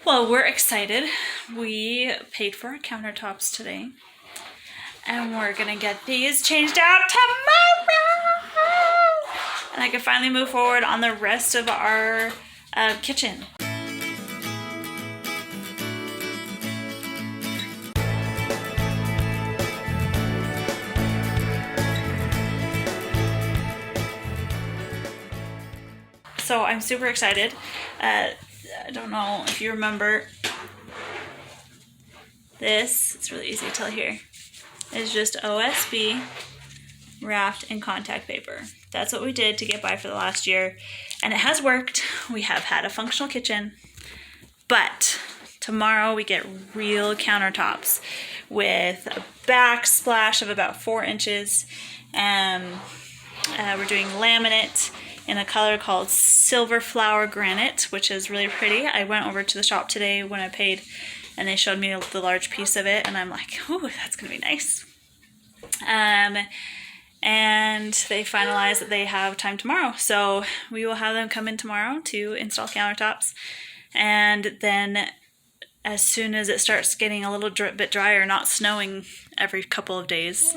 Well, we're excited. We paid for our countertops today. And we're gonna get these changed out tomorrow! And I can finally move forward on the rest of our kitchen. So I'm super excited. I don't know if you remember this. It's really easy to tell here. It's just OSB wrapped in contact paper. That's what we did to get by for the last year, and it has worked. We have had a functional kitchen, but tomorrow we get real countertops with a backsplash of about 4 inches. We're doing laminate in a color called Silver Flower Granite, which is really pretty. I went over to the shop today when I paid, and they showed me the large piece of it, and I'm like, oh, that's gonna be nice. And they finalized that they have time tomorrow, so we will have them come in tomorrow to install countertops. And then as soon as it starts getting a little bit drier, not snowing every couple of days,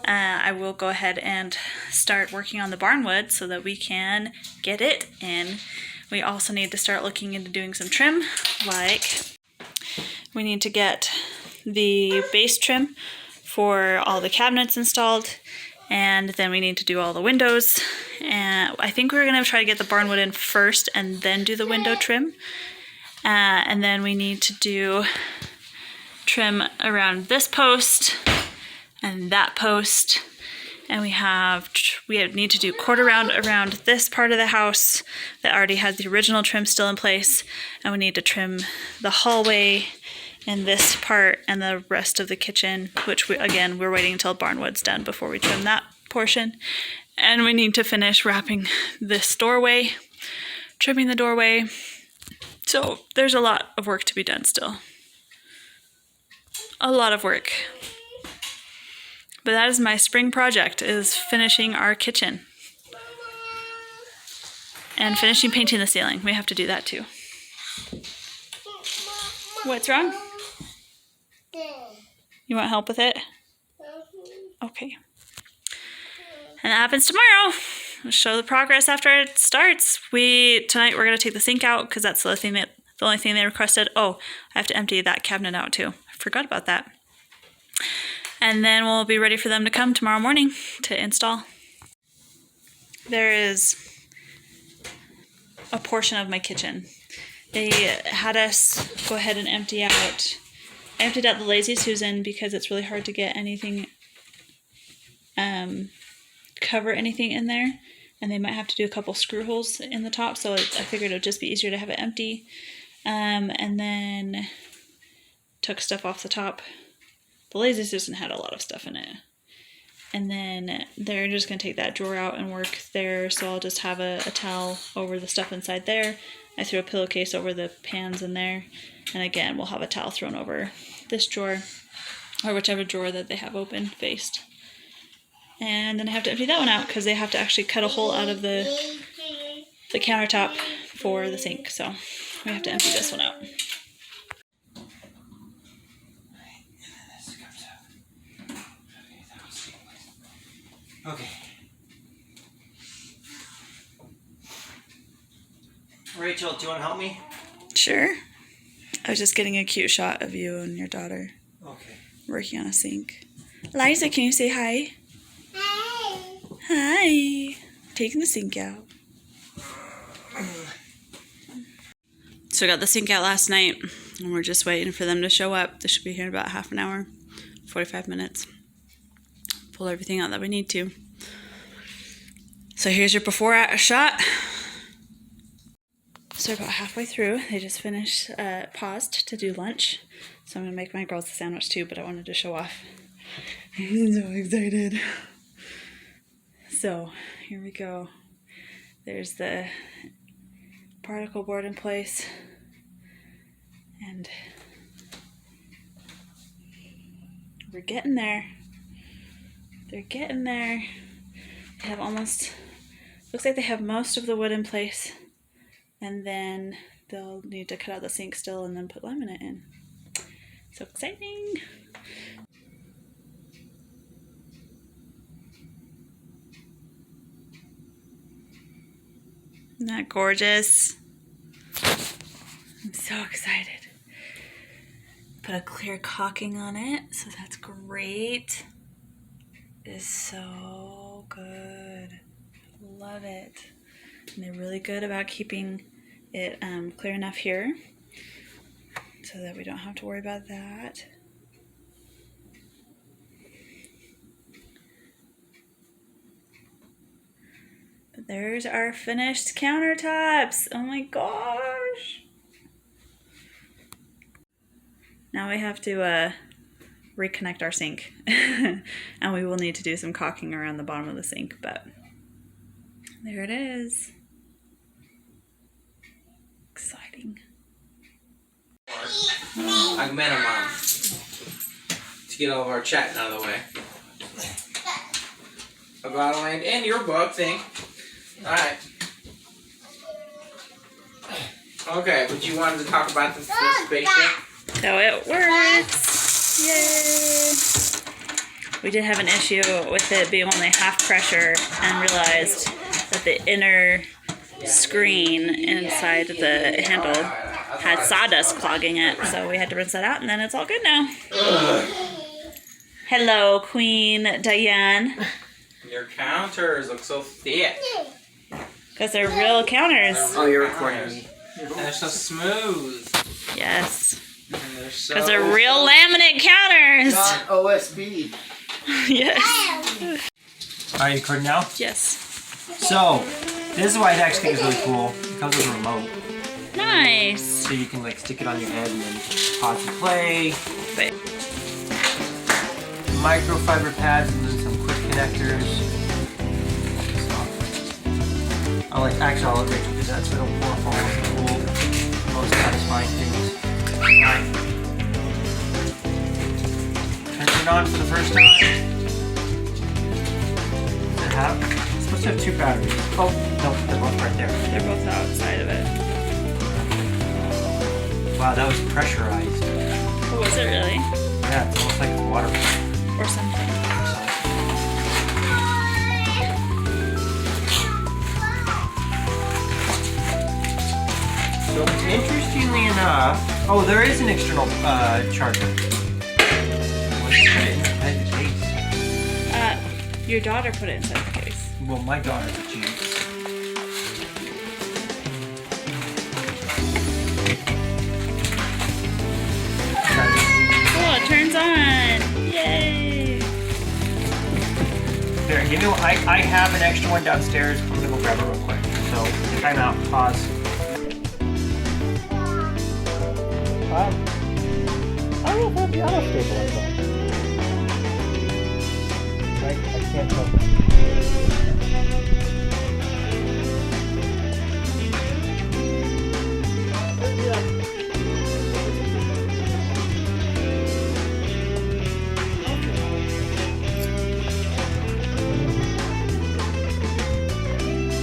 I will go ahead and start working on the barnwood so that we can get it in. We also need to start looking into doing some trim, like we need to get the base trim for all the cabinets installed, and then we need to do all the windows. And I think we're going to try to get the barnwood in first and then do the window trim. And then we need to do trim around this post and that post. And we need to do quarter round around this part of the house that already has the original trim still in place. And we need to trim the hallway and this part and the rest of the kitchen, which we're waiting until barnwood's done before we trim that portion. And we need to finish wrapping this doorway, trimming the doorway. So there's a lot of work to be done still. A lot of work. But that is my spring project, is finishing our kitchen. And finishing painting the ceiling. We have to do that too. What's wrong? You want help with it? Okay. And that happens tomorrow. We'll show the progress after it starts. Tonight we're gonna take the sink out because that's the only thing they requested. Oh, I have to empty that cabinet out too. I forgot about that. And then we'll be ready for them to come tomorrow morning to install. There is a portion of my kitchen. They had us go ahead and empty out. I emptied out the Lazy Susan because it's really hard to get anything, cover anything in there. And they might have to do a couple screw holes in the top, so I figured it would just be easier to have it empty. And then took stuff off the top. The Lazy Susan had a lot of stuff in it. And then they're just going to take that drawer out and work there, so I'll just have a towel over the stuff inside there. I threw a pillowcase over the pans in there. And again, we'll have a towel thrown over this drawer, or whichever drawer that they have open faced. And then I have to empty that one out because they have to actually cut a hole out of the countertop for the sink. So we have to empty this one out. Okay. Rachel, do you want to help me? Sure. I was just getting a cute shot of you and your daughter working on a sink. Liza, can you say hi? Hi. Taking the sink out. So I got the sink out last night, and we're just waiting for them to show up. They should be here in about half an hour, 45 minutes. Pull everything out that we need to. So here's your before shot. So about halfway through, they just finished, paused to do lunch. So I'm going to make my girls a sandwich too, but I wanted to show off. I'm so excited. So here we go. There's the particle board in place. And we're getting there. They're getting there. They have looks like they have most of the wood in place. And then they'll need to cut out the sink still and then put laminate in. So exciting! Isn't that gorgeous? I'm so excited. Put a clear caulking on it, so that's great. It is so good. Love it. And they're really good about keeping it clear enough here so that we don't have to worry about that. But there's our finished countertops. Oh my gosh. Now we have to reconnect our sink. And we will need to do some caulking around the bottom of the sink, but there it is. Exciting. I met her mom to get all of our chatting out of the way. About land and your book thing. Alright. Okay, but you wanted to talk about the spaceship? So it works! Yay! We did have an issue with it being only half pressure and realized that the inner screen inside the handle had sawdust clogging it, so we had to rinse that out, and then it's all good now. Hello, Queen Diane. Your counters look so thick. Because they're real counters. Oh, you're recording me. And they're so smooth. Yes. And they're so... Because they're real laminate counters. Not OSB. Yes. Are you recording now? Yes. So, this is why I actually think is really cool. It comes with a remote. Nice. So you can like stick it on your head and then pause and play. Wait. Microfiber pads and then some quick connectors. So, I'll let Rachel do that so I don't pour all the cool, most satisfying things. Alright. Turn it on for the first time. Does it have? It's supposed to have 2 batteries. Oh, no, they're both right there. They're both outside of it. Wow, that was pressurized. Oh, was it really? Yeah, it's almost like a water pump Or something. or something. So interestingly enough, oh, there is an external charger. Let's put it inside the case. Your daughter put it inside the case. Well, my daughter's a genius. Oh, it turns on! Yay! There, give me one. I have an extra one downstairs. I'm gonna go grab it real quick. So, time out, pause. I don't know if the auto stabilizer. I can't tell.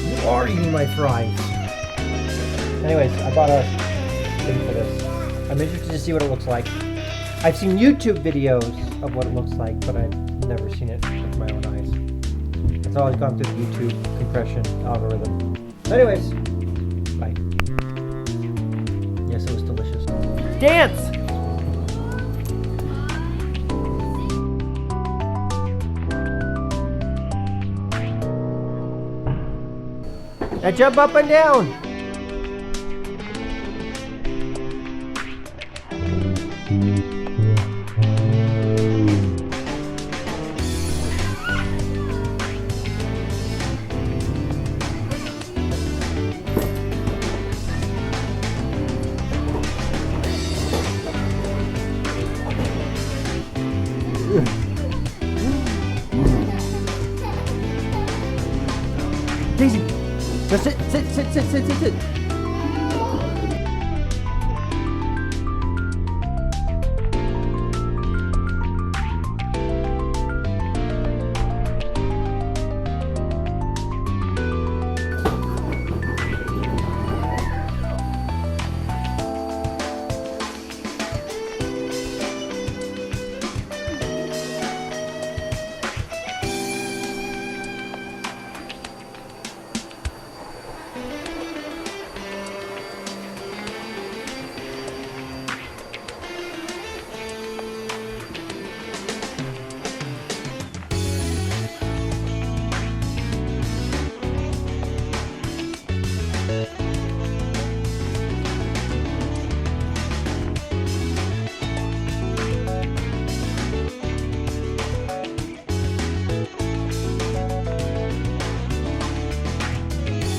You are eating my fries. Anyways, I bought a thing for this. I'm interested to see what it looks like. I've seen YouTube videos of what it looks like, but I've never seen it with my own eyes. It's always gone through the YouTube compression algorithm. Anyways, bye. Yes, it was delicious. Dance! Now jump up and down! Daisy, just sit.